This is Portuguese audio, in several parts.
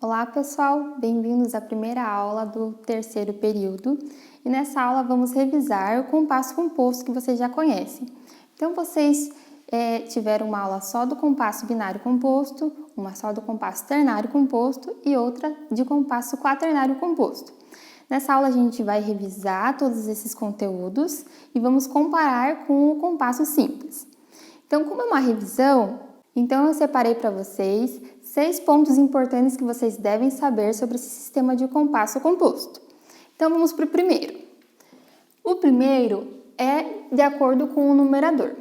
Olá pessoal, bem-vindos à primeira aula do terceiro período e nessa aula vamos revisar o compasso composto que vocês já conhecem. Então vocês tiveram uma aula só do compasso binário composto, uma só do compasso ternário composto e outra de compasso quaternário composto. Nessa aula a gente vai revisar todos esses conteúdos e vamos comparar com o compasso simples. Então, como é uma revisão, eu separei para vocês 6 pontos importantes que vocês devem saber sobre esse sistema de compasso composto. Então, vamos para o primeiro. O primeiro é de acordo com o numerador.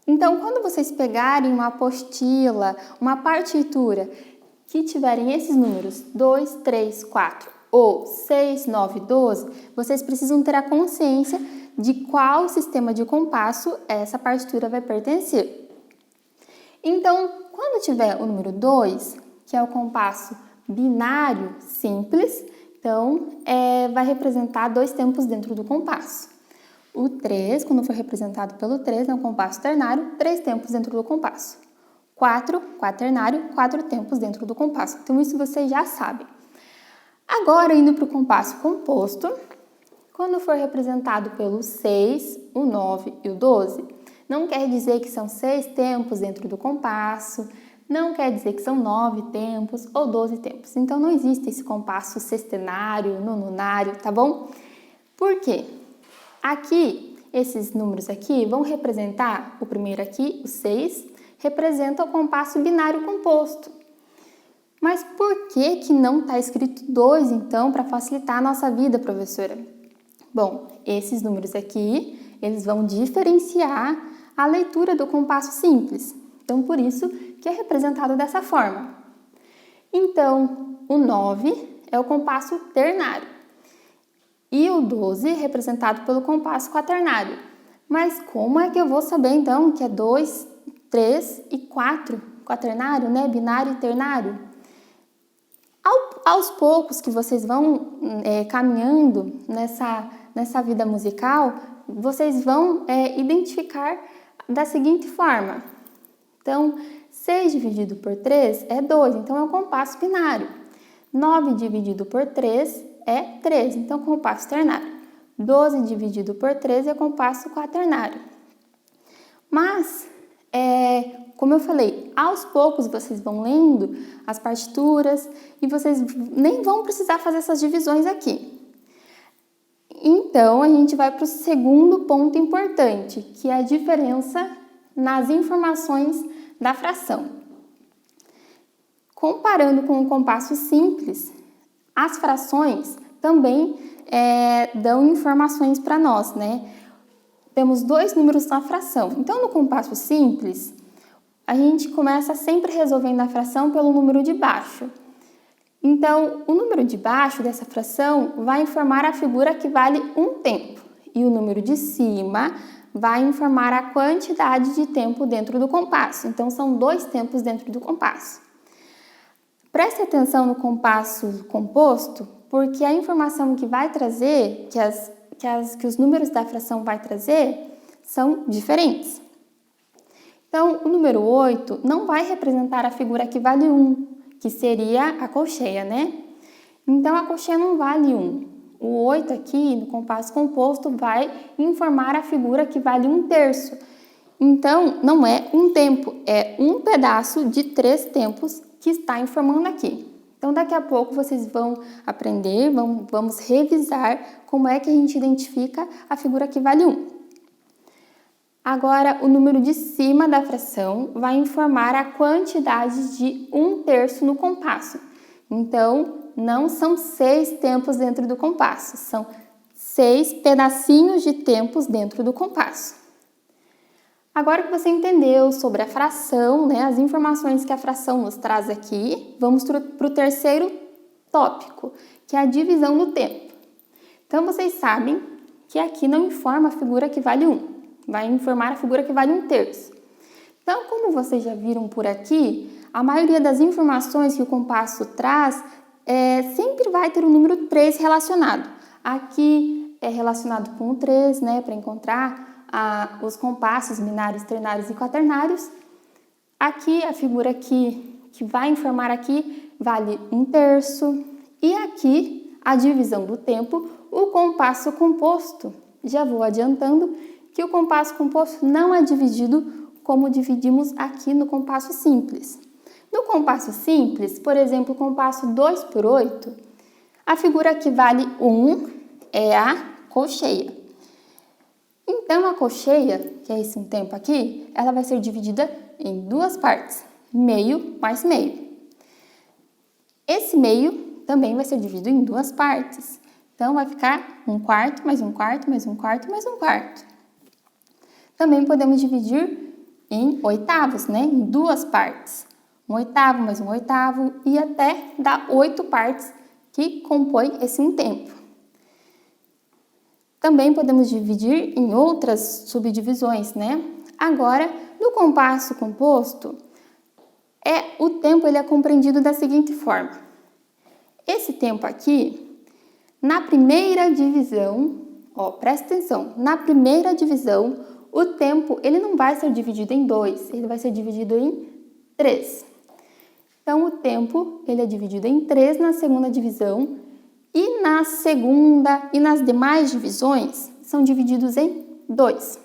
Então, quando vocês pegarem uma apostila, uma partitura que tiverem esses números 2, 3, 4 ou 6, 9, 12, vocês precisam ter a consciência de qual sistema de compasso essa partitura vai pertencer. Então, quando tiver o número 2, que é o compasso binário simples, vai representar 2 tempos dentro do compasso. O 3, quando for representado pelo 3, é um compasso ternário, 3 tempos dentro do compasso. 4, quaternário, 4 tempos dentro do compasso. Então, isso vocês já sabem. Agora, indo para o compasso composto, quando for representado pelo 6, o 9 e o 12, não quer dizer que são 6 tempos dentro do compasso, não quer dizer que são 9 tempos ou 12 tempos. Então, não existe esse compasso sextenário, nonanário, tá bom? Por quê? Aqui, esses números aqui vão representar, o primeiro aqui, o 6, representa o compasso binário composto. Mas por que não está escrito 2, então, para facilitar a nossa vida, professora? Bom, esses números aqui, eles vão diferenciar a leitura do compasso simples. Então, por isso que é representado dessa forma. Então, o 9 é o compasso ternário e o 12 é representado pelo compasso quaternário. Mas como é que eu vou saber, então, que é 2, 3 e 4 quaternário, né? Binário e ternário? Aos poucos que vocês vão caminhando nessa vida musical, vocês vão identificar da seguinte forma. Então, 6 dividido por 3 é 2, então é um compasso binário. 9 dividido por 3 é 3, então é um compasso ternário. 12 dividido por 3 é compasso quaternário. Mas, como eu falei, aos poucos vocês vão lendo as partituras e vocês nem vão precisar fazer essas divisões aqui. Então, a gente vai para o segundo ponto importante, que é a diferença nas informações da fração. Comparando com o compasso simples, as frações também dão informações para nós, né? Temos 2 números na fração. Então, no compasso simples, a gente começa sempre resolvendo a fração pelo número de baixo. Então, o número de baixo dessa fração vai informar a figura que vale 1 tempo. E o número de cima vai informar a quantidade de tempo dentro do compasso. Então, são 2 tempos dentro do compasso. Preste atenção no compasso composto, porque a informação que vai trazer, que os números da fração vai trazer, são diferentes. Então, o número 8 não vai representar a figura que vale 1, que seria a colcheia, né? Então, a colcheia não vale 1. O 8 aqui, no compasso composto, vai informar a figura que vale 1/3. Então, não é 1 tempo, é um pedaço de 3 tempos que está informando aqui. Então, daqui a pouco vocês vão aprender, vamos revisar como é que a gente identifica a figura que vale 1. Agora, o número de cima da fração vai informar a quantidade de 1/3 no compasso. Então, não são 6 tempos dentro do compasso, são 6 pedacinhos de tempos dentro do compasso. Agora que você entendeu sobre a fração, né, as informações que a fração nos traz aqui, vamos para o terceiro tópico, que é a divisão do tempo. Então, vocês sabem que aqui não informa a figura que vale 1. Vai informar a figura que vale 1/3. Então, como vocês já viram por aqui, a maioria das informações que o compasso traz sempre vai ter o número 3 relacionado. Aqui é relacionado com o 3, né, para encontrar os compassos binários, ternários e quaternários. Aqui, a figura que vai informar aqui vale 1/3. E aqui, a divisão do tempo, o compasso composto. Já vou adiantando que o compasso composto não é dividido como dividimos aqui no compasso simples. No compasso simples, por exemplo, o compasso 2/8, a figura que vale 1 é a colcheia. Então, a colcheia, que é esse um tempo aqui, ela vai ser dividida em duas partes, meio mais meio. Esse meio também vai ser dividido em duas partes. Então, vai ficar 1/4, mais 1/4, mais 1/4, mais 1/4. Também podemos dividir em oitavos, né? Em duas partes. 1/8 mais 1/8 e até dar 8 partes que compõem esse um tempo. Também podemos dividir em outras subdivisões, né? Agora, no compasso composto, o tempo ele é compreendido da seguinte forma. Esse tempo aqui, na primeira divisão, presta atenção, na primeira divisão, o tempo ele não vai ser dividido em 2, ele vai ser dividido em 3. Então, o tempo ele é dividido em 3 na segunda divisão e na segunda e nas demais divisões são divididos em 2.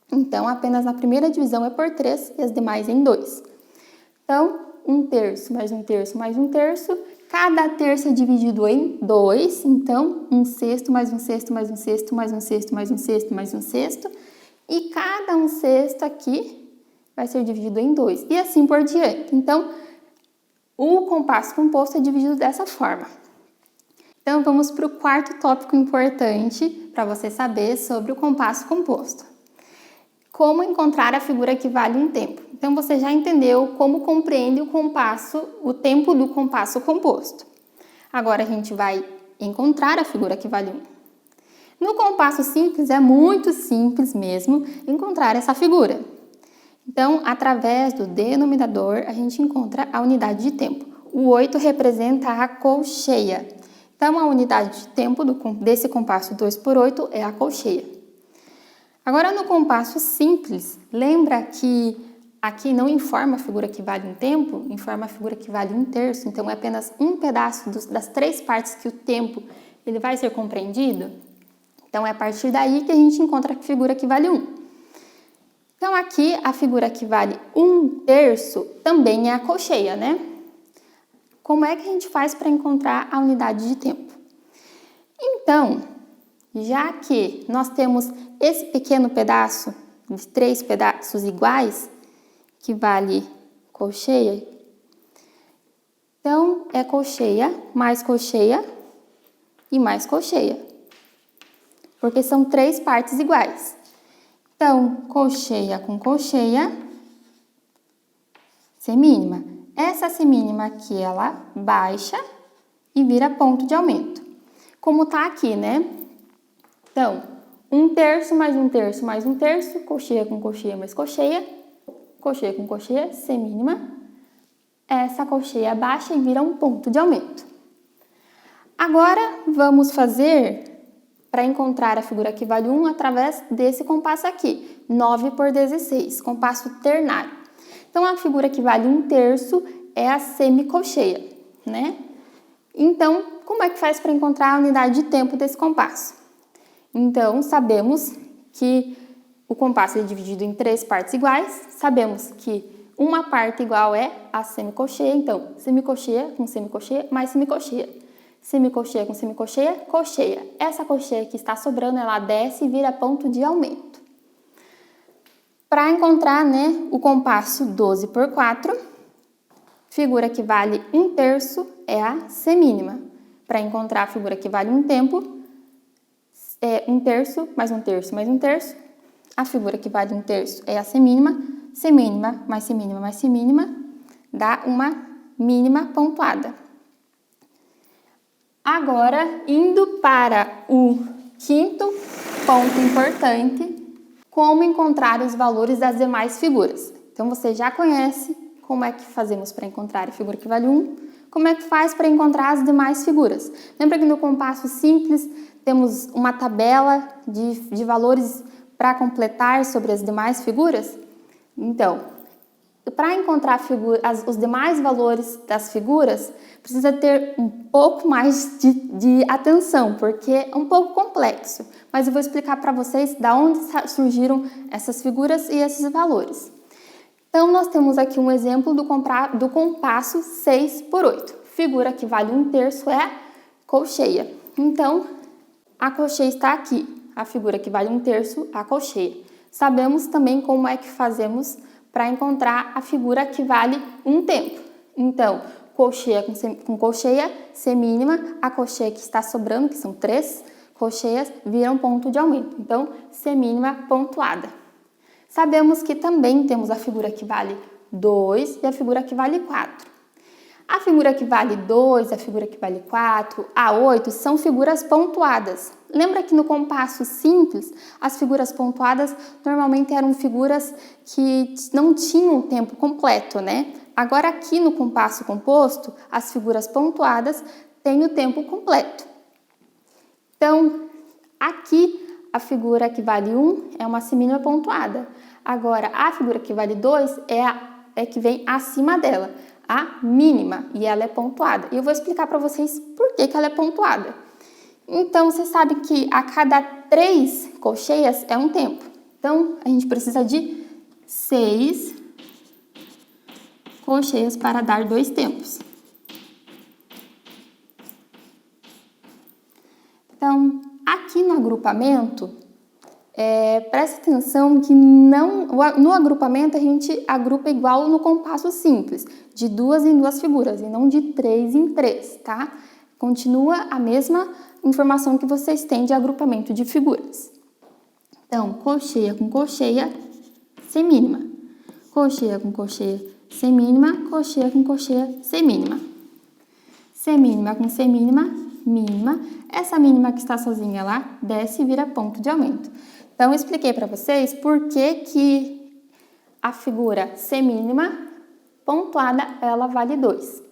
Então, apenas na primeira divisão é por 3 e as demais em 2. Então, 1/3 mais 1/3 mais 1/3, cada terço é dividido em 2, então 1/6 mais 1/6 mais 1/6 mais 1/6 mais 1/6 mais 1/6, e cada 1/6 aqui vai ser dividido em 2, e assim por diante. Então, o compasso composto é dividido dessa forma. Então, vamos para o quarto tópico importante para você saber sobre o compasso composto. Como encontrar a figura que vale um tempo. Então, você já entendeu como compreende o tempo do compasso composto. Agora, a gente vai encontrar a figura que vale 1. No compasso simples, é muito simples mesmo encontrar essa figura. Então, através do denominador, a gente encontra a unidade de tempo. O 8 representa a colcheia. Então, a unidade de tempo desse compasso 2/8 é a colcheia. Agora, no compasso simples, lembra que aqui não informa a figura que vale um tempo, informa a figura que vale 1/3. Então, é apenas um pedaço das 3 partes que o tempo ele vai ser compreendido. Então, é a partir daí que a gente encontra a figura que vale 1. Então, aqui, a figura que vale 1/3 também é a colcheia, né? Como é que a gente faz para encontrar a unidade de tempo? Então, já que nós temos esse pequeno pedaço, de 3 pedaços iguais, que vale colcheia, então é colcheia e mais colcheia. Porque são 3 partes iguais. Então, colcheia com colcheia, semínima. Essa semínima aqui, ela baixa e vira ponto de aumento. Como tá aqui, né? Então, 1/3 mais 1/3 mais 1/3, colcheia com colcheia mais colcheia com colcheia, semínima. Essa colcheia baixa e vira um ponto de aumento. Agora, vamos fazer para encontrar a figura que vale 1 através desse compasso aqui, 9/16, compasso ternário. Então, a figura que vale 1/3 é a semicolcheia, né? Então, como é que faz para encontrar a unidade de tempo desse compasso? Então, sabemos que o compasso é dividido em 3 partes iguais, sabemos que uma parte igual é a semicolcheia, então, semicolcheia com semicolcheia mais semicolcheia. Semicolcheia com semicolcheia, colcheia. Essa colcheia que está sobrando, ela desce e vira ponto de aumento. Para encontrar, né, o compasso 12/4, figura que vale 1/3 é a semínima. Para encontrar a figura que vale um tempo, é 1/3 mais 1/3 mais 1/3. A figura que vale 1/3 é a semínima. Semínima mais semínima mais semínima dá uma mínima pontuada. Agora, indo para o quinto ponto importante, como encontrar os valores das demais figuras. Então, você já conhece como é que fazemos para encontrar a figura que vale 1, como é que faz para encontrar as demais figuras. Lembra que no compasso simples temos uma tabela de valores para completar sobre as demais figuras? Então, para encontrar os demais valores das figuras, precisa ter um pouco mais de atenção, porque é um pouco complexo. Mas eu vou explicar para vocês de onde surgiram essas figuras e esses valores. Então, nós temos aqui um exemplo do compasso 6/8. Figura que vale 1/3 é colcheia. Então, a colcheia está aqui. A figura que vale 1/3, a colcheia. Sabemos também como é que fazemos para encontrar a figura que vale 1/tempo. Então, colcheia com colcheia, semínima, a colcheia que está sobrando, que são 3 colcheias, viram ponto de aumento. Então, semínima pontuada. Sabemos que também temos a figura que vale 2 e a figura que vale 4. A figura que vale 2, a figura que vale 4, a 8 são figuras pontuadas. Lembra que no compasso simples, as figuras pontuadas normalmente eram figuras que não tinham tempo completo, né? Agora aqui no compasso composto, as figuras pontuadas têm o tempo completo. Então, aqui a figura que vale 1 é uma semínima pontuada. Agora, a figura que vale 2 é que vem acima dela, a mínima, e ela é pontuada. E eu vou explicar para vocês por que ela é pontuada. Então, você sabe que a cada 3 colcheias é um tempo. Então, a gente precisa de 6 colcheias para dar 2 tempos. Então, aqui no agrupamento, preste atenção que no agrupamento a gente agrupa igual no compasso simples, de 2 em 2 figuras e não de 3 em 3, tá? Continua a mesma informação que vocês têm de agrupamento de figuras. Então, colcheia com colcheia, semínima. Colcheia com colcheia, semínima. Colcheia com colcheia, semínima. Semínima com semínima, mínima. Essa mínima que está sozinha lá, desce e vira ponto de aumento. Então, eu expliquei para vocês por que a figura semínima pontuada, ela vale 2.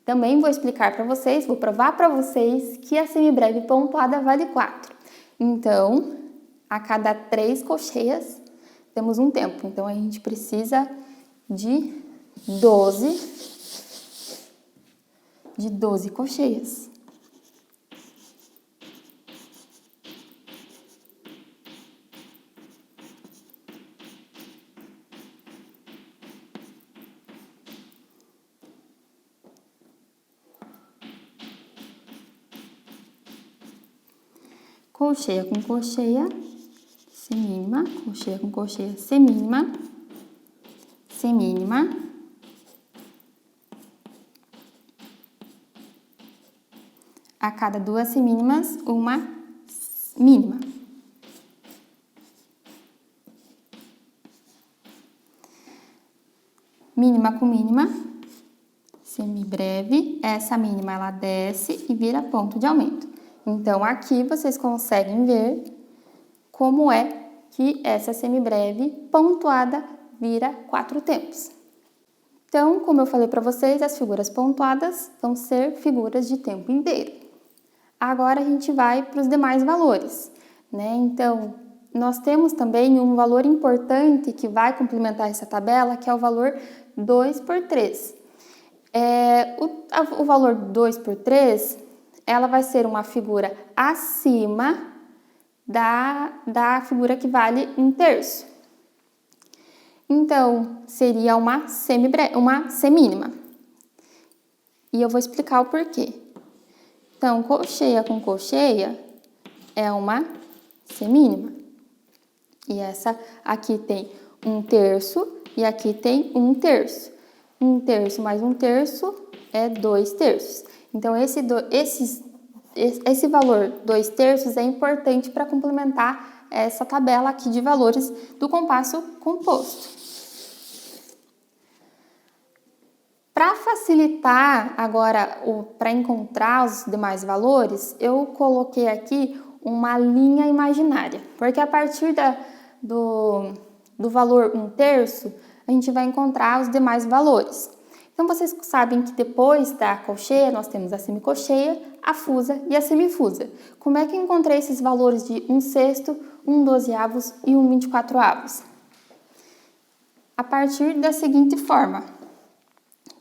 Também vou explicar para vocês, vou provar para vocês que a semibreve pontuada vale 4. Então, a cada 3 colcheias, temos um tempo. Então, a gente precisa de 12 colcheias. Colcheia com colcheia, semínima, colcheia com colcheia, semínima, semínima, a cada 2 semínimas, uma mínima. Mínima com mínima, semibreve, essa mínima ela desce e vira ponto de aumento. Então, aqui vocês conseguem ver como é que essa semibreve pontuada vira 4 tempos. Então, como eu falei para vocês, as figuras pontuadas vão ser figuras de tempo inteiro. Agora, a gente vai para os demais valores, né? Então, nós temos também um valor importante que vai complementar essa tabela, que é o valor 2/3. O valor 2/3, ela vai ser uma figura acima da figura que vale 1/3. Então, seria uma semínima. E eu vou explicar o porquê. Então, colcheia com colcheia é uma semínima. E essa aqui tem 1/3 e aqui tem 1/3. 1/3 mais 1/3 é 2/3. Então, esse valor 2/3 é importante para complementar essa tabela aqui de valores do compasso composto. Para facilitar agora, para encontrar os demais valores, eu coloquei aqui uma linha imaginária, porque a partir do valor 1/3, a gente vai encontrar os demais valores. Então, vocês sabem que depois da colcheia, nós temos a semicolcheia, a fusa e a semifusa. Como é que eu encontrei esses valores de 1/6, 1/12 e 1/24? a partir da seguinte forma.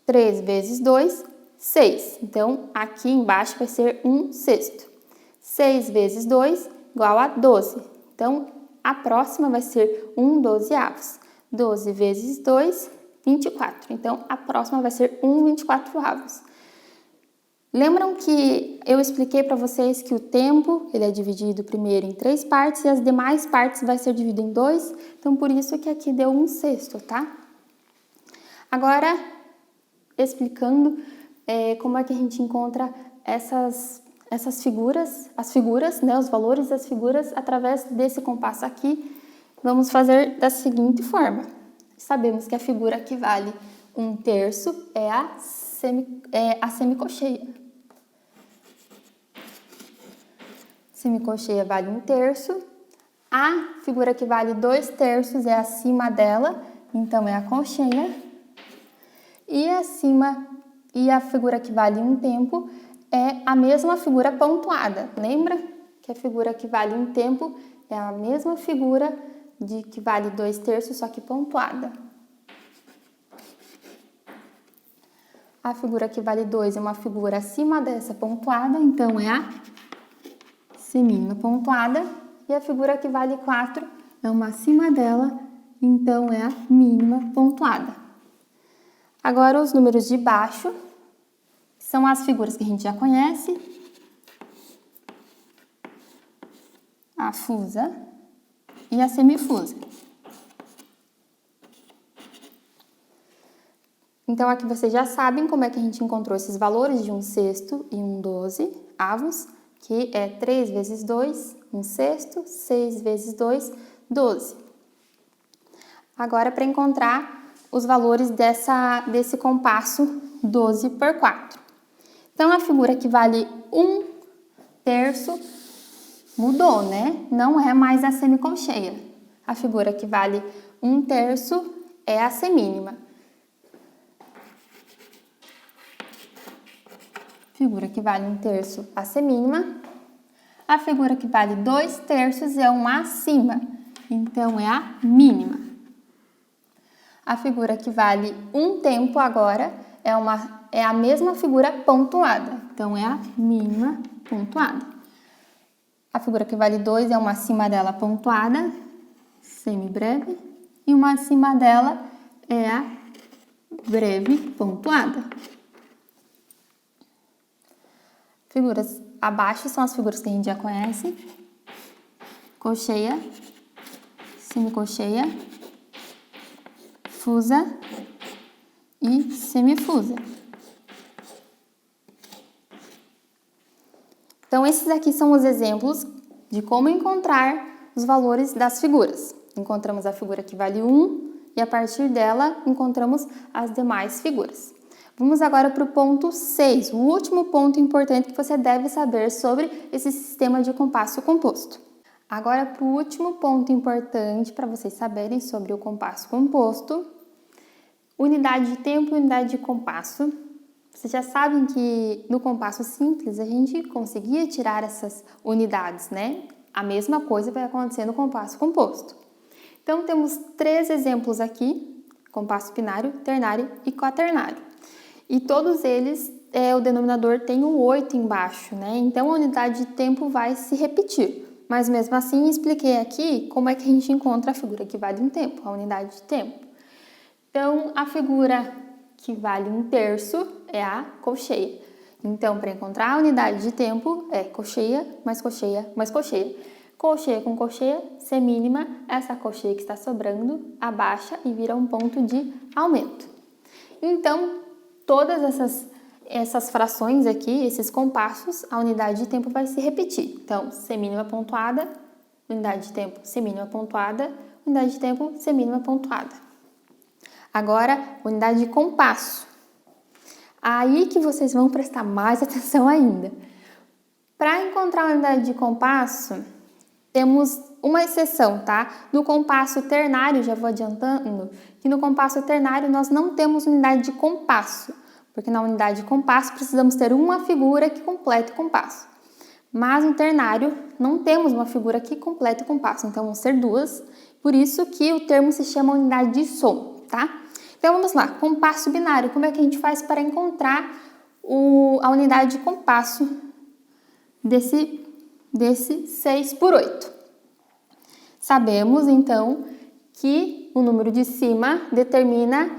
3 vezes 2, 6. Então, aqui embaixo vai ser 1/6. 6 vezes 2 igual a 12. Então, a próxima vai ser 1/12. 12 vezes 2, 24. Então, a próxima vai ser 1/24. Lembram que eu expliquei para vocês que o tempo ele é dividido primeiro em 3 partes e as demais partes vai ser dividido em 2? Então, por isso que aqui deu 1/6, tá? Agora, explicando como é que a gente encontra essas figuras, as figuras, né, os valores das figuras através desse compasso aqui, vamos fazer da seguinte forma. Sabemos que a figura que vale 1/3 é a semicolcheia. Semicolcheia vale 1/3. A figura que vale 2/3 é acima dela, então é a colcheia. E a figura que vale 1/tempo é a mesma figura pontuada. Lembra que a figura que vale 1/tempo é a mesma figura de que vale 2/3, só que pontuada. A figura que vale 2 é uma figura acima dessa pontuada, então é a semínima pontuada. E a figura que vale 4 é uma acima dela, então é a mínima pontuada. Agora, os números de baixo são as figuras que a gente já conhece. A fusa e a semifusa. Então, aqui vocês já sabem como é que a gente encontrou esses valores de 1/6 e 1/12, que é 3 vezes 2, 1/6, 6 vezes 2, 12. Agora, para encontrar os valores desse compasso 12/4. Então, a figura que vale 1/3 mudou, né? Não é mais a semicolcheia. A figura que vale 1/3 é a semínima. Figura que vale 1/3, a semínima. A figura que vale 2/3 é uma acima, então é a mínima. A figura que vale 1/tempo agora é a mesma figura pontuada, então é a mínima pontuada. A figura que vale 2 é uma acima dela pontuada, semibreve, e uma acima dela é a breve pontuada. Figuras abaixo são as figuras que a gente já conhece: colcheia, semicolcheia, fusa e semifusa. Então, esses aqui são os exemplos de como encontrar os valores das figuras. Encontramos a figura que vale 1 e, a partir dela, encontramos as demais figuras. Vamos agora para o ponto 6, o último ponto importante que você deve saber sobre esse sistema de compasso composto. Agora, para o último ponto importante para vocês saberem sobre o compasso composto, unidade de tempo e unidade de compasso. Vocês já sabem que no compasso simples a gente conseguia tirar essas unidades, né? A mesma coisa vai acontecer no compasso composto. Então, temos 3 exemplos aqui: compasso binário, ternário e quaternário. E todos eles, o denominador tem o 8 embaixo, né? Então, a unidade de tempo vai se repetir. Mas, mesmo assim, expliquei aqui como é que a gente encontra a figura que vale 1/tempo, a unidade de tempo. Então, a figura que vale 1/3 é a colcheia. Então, para encontrar a unidade de tempo, é colcheia, mais colcheia, mais colcheia. Colcheia com colcheia, semínima, essa colcheia que está sobrando, abaixa e vira um ponto de aumento. Então, todas essas frações aqui, esses compassos, a unidade de tempo vai se repetir. Então, semínima pontuada, unidade de tempo, semínima pontuada, unidade de tempo, semínima pontuada. Agora, unidade de compasso. Aí que vocês vão prestar mais atenção ainda. Para encontrar a unidade de compasso, temos uma exceção, tá? No compasso ternário, já vou adiantando, que no compasso ternário nós não temos unidade de compasso, porque na unidade de compasso precisamos ter uma figura que complete o compasso. Mas no ternário não temos uma figura que complete o compasso, então vão ser 2, por isso que o termo se chama unidade de som. tá? Então, vamos lá. Compasso binário. Como é que a gente faz para encontrar a unidade de compasso desse 6 por 8? Sabemos, então, que o número de cima determina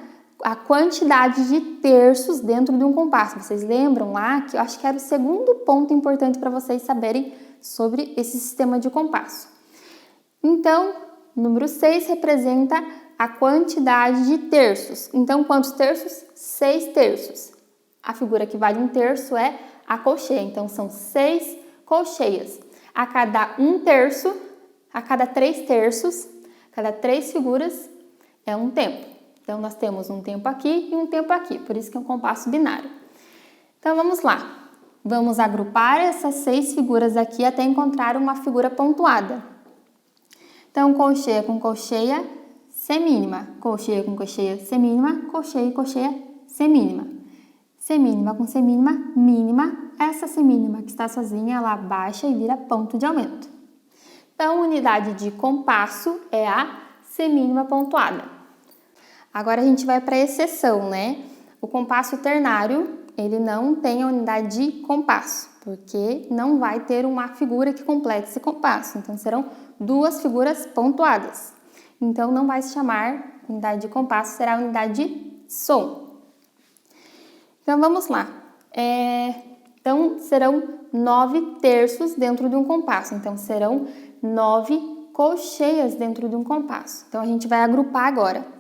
a quantidade de terços dentro de um compasso. Vocês lembram lá que eu acho que era o segundo ponto importante para vocês saberem sobre esse sistema de compasso. Então, o número 6 representa a quantidade de terços. Então, quantos terços? 6 terços. A figura que vale 1/3 é a colcheia. Então, são 6 colcheias. A cada 1/3, a cada 3 terços, a cada 3 figuras é um tempo. Então, nós temos um tempo aqui e um tempo aqui. Por isso que é um compasso binário. Então, vamos lá. Vamos agrupar essas 6 figuras aqui até encontrar uma figura pontuada. Então, colcheia com colcheia, semínima. Colcheia com colcheia, semínima. Colcheia e colcheia, semínima. Semínima com semínima, mínima. Essa semínima que está sozinha, ela baixa e vira ponto de aumento. Então, unidade de compasso é a semínima pontuada. Agora, a gente vai para a exceção, né? O compasso ternário, ele não tem a unidade de compasso, porque não vai ter uma figura que complete esse compasso. Então, serão 2 figuras pontuadas. Então, não vai se chamar unidade de compasso, será unidade de som. Então, vamos lá. Então, serão 9 terços dentro de um compasso. Então, serão 9 colcheias dentro de um compasso. Então, a gente vai agrupar agora.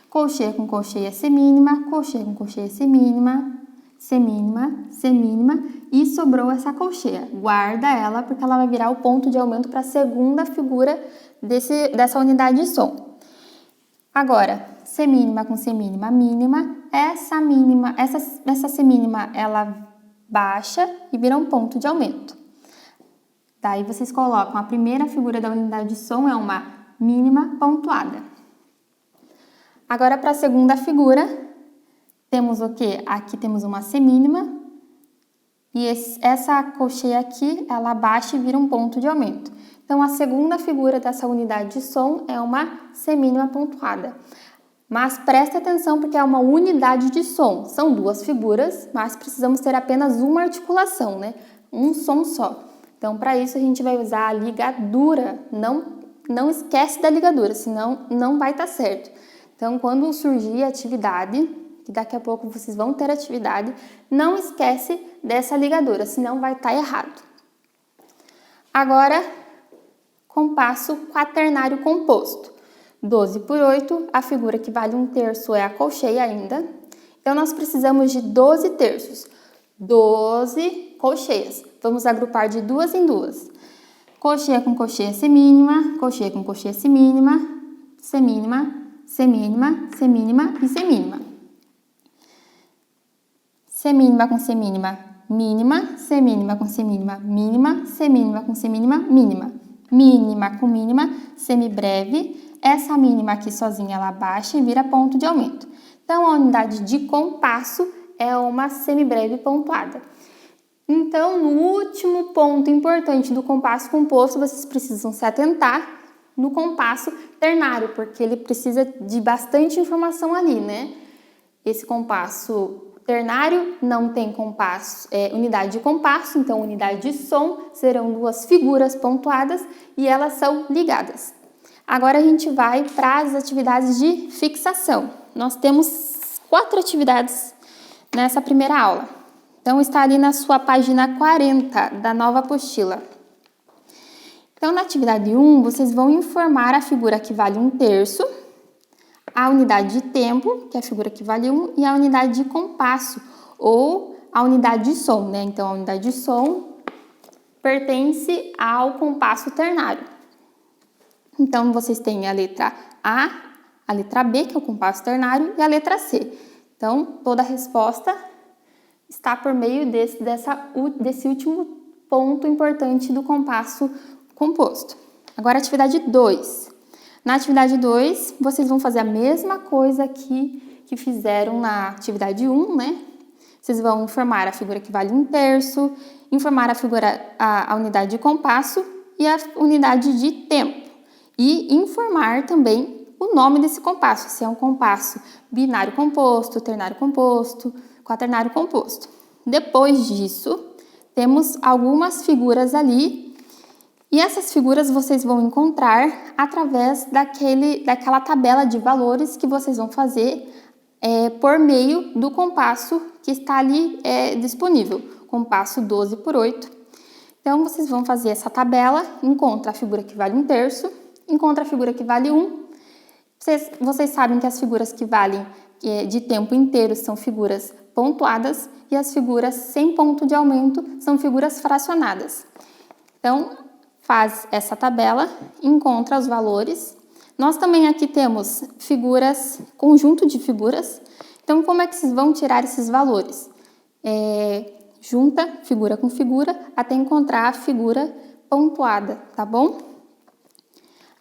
Colcheia com colcheia semínima, colcheia com colcheia semínima, semínima, semínima e sobrou essa colcheia. Guarda ela porque ela vai virar o ponto de aumento para a segunda figura dessa unidade de som. Agora, semínima com semínima, mínima. Essa semínima, ela baixa e vira um ponto de aumento. Daí vocês colocam a primeira figura da unidade de som é uma mínima pontuada. Agora, para a segunda figura, temos o quê? Aqui temos uma semínima e essa colcheia aqui, ela baixa e vira um ponto de aumento. Então, a segunda figura dessa unidade de som é uma semínima pontuada. Mas presta atenção porque é uma unidade de som. São 2 figuras, mas precisamos ter apenas uma articulação, né? Um som só. Então, para isso, a gente vai usar a ligadura. Não esquece da ligadura, senão não vai estar certo. Então, quando surgir a atividade, que daqui a pouco vocês vão ter atividade, não esquece dessa ligadura, senão vai estar errado. Agora, compasso quaternário composto. 12 por 8, a figura que vale 1/3 é a colcheia ainda. Então, nós precisamos de 12 terços. 12 colcheias. Vamos agrupar de 2 em 2. Colcheia com colcheia semínima, colcheia com colcheia semínima, semínima, semínima, semínima e semínima. Semínima com semínima, mínima, semínima com semínima, mínima, semínima com semínima, mínima. Mínima com mínima, semibreve. Essa mínima aqui sozinha, ela baixa e vira ponto de aumento. Então, a unidade de compasso é uma semibreve pontuada. Então, no último ponto importante do compasso composto, vocês precisam se atentar no compasso ternário, porque ele precisa de bastante informação ali, né? Esse compasso ternário não tem compasso, unidade de compasso, então unidade de som serão 2 figuras pontuadas e elas são ligadas. Agora a gente vai para as atividades de fixação. Nós temos 4 atividades nessa primeira aula. Então está ali na sua página 40 da nova apostila. Então, na atividade 1, vocês vão informar a figura que vale 1/3, a unidade de tempo, que é a figura que vale 1, e a unidade de compasso, ou a unidade de som, né? Então, a unidade de som pertence ao compasso ternário. Então, vocês têm a letra A, a letra B, que é o compasso ternário, e a letra C. Então, toda a resposta está por meio desse último ponto importante do compasso composto. Agora, atividade 2. Na atividade 2, vocês vão fazer a mesma coisa que fizeram na atividade 1, né? Vocês vão informar a figura que vale 1/3, informar a unidade de compasso e a unidade de tempo. E informar também o nome desse compasso, se é um compasso binário composto, ternário composto, quaternário composto. Depois disso, temos algumas figuras ali, e essas figuras vocês vão encontrar através daquela tabela de valores que vocês vão fazer por meio do compasso que está ali disponível, compasso 12 por 8. Então, vocês vão fazer essa tabela, encontra a figura que vale 1/3, encontra a figura que vale 1. Vocês sabem que as figuras que valem de tempo inteiro são figuras pontuadas e as figuras sem ponto de aumento são figuras fracionadas. Então, faz essa tabela, encontra os valores. Nós também aqui temos figuras, conjunto de figuras. Então, como é que vocês vão tirar esses valores? Junta figura com figura até encontrar a figura pontuada, tá bom?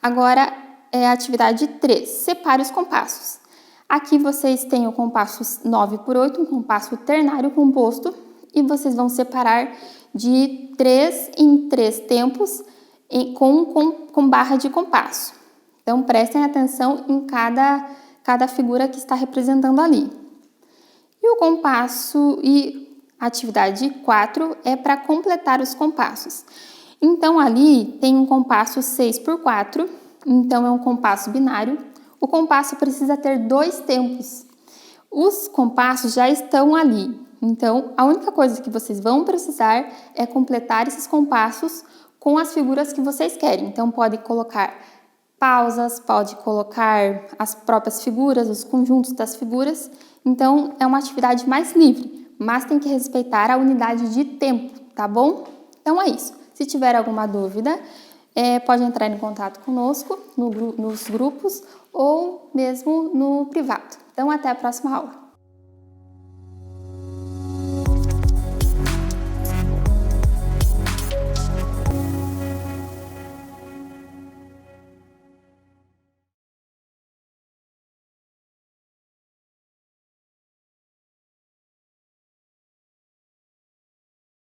Agora, a atividade 3, separe os compassos. Aqui vocês têm o compasso 9 por 8, um compasso ternário composto, e vocês vão separar de 3 em 3 tempos com barra de compasso. Então, prestem atenção em cada figura que está representando ali. E o compasso a atividade 4 é para completar os compassos. Então, ali tem um compasso 6 por 4, então é um compasso binário. O compasso precisa ter 2 tempos. Os compassos já estão ali, então a única coisa que vocês vão precisar é completar esses compassos com as figuras que vocês querem. Então, pode colocar pausas, pode colocar as próprias figuras, os conjuntos das figuras. Então, é uma atividade mais livre, mas tem que respeitar a unidade de tempo, tá bom? Então, é isso. Se tiver alguma dúvida, pode entrar em contato conosco nos grupos ou mesmo no privado. Então, até a próxima aula.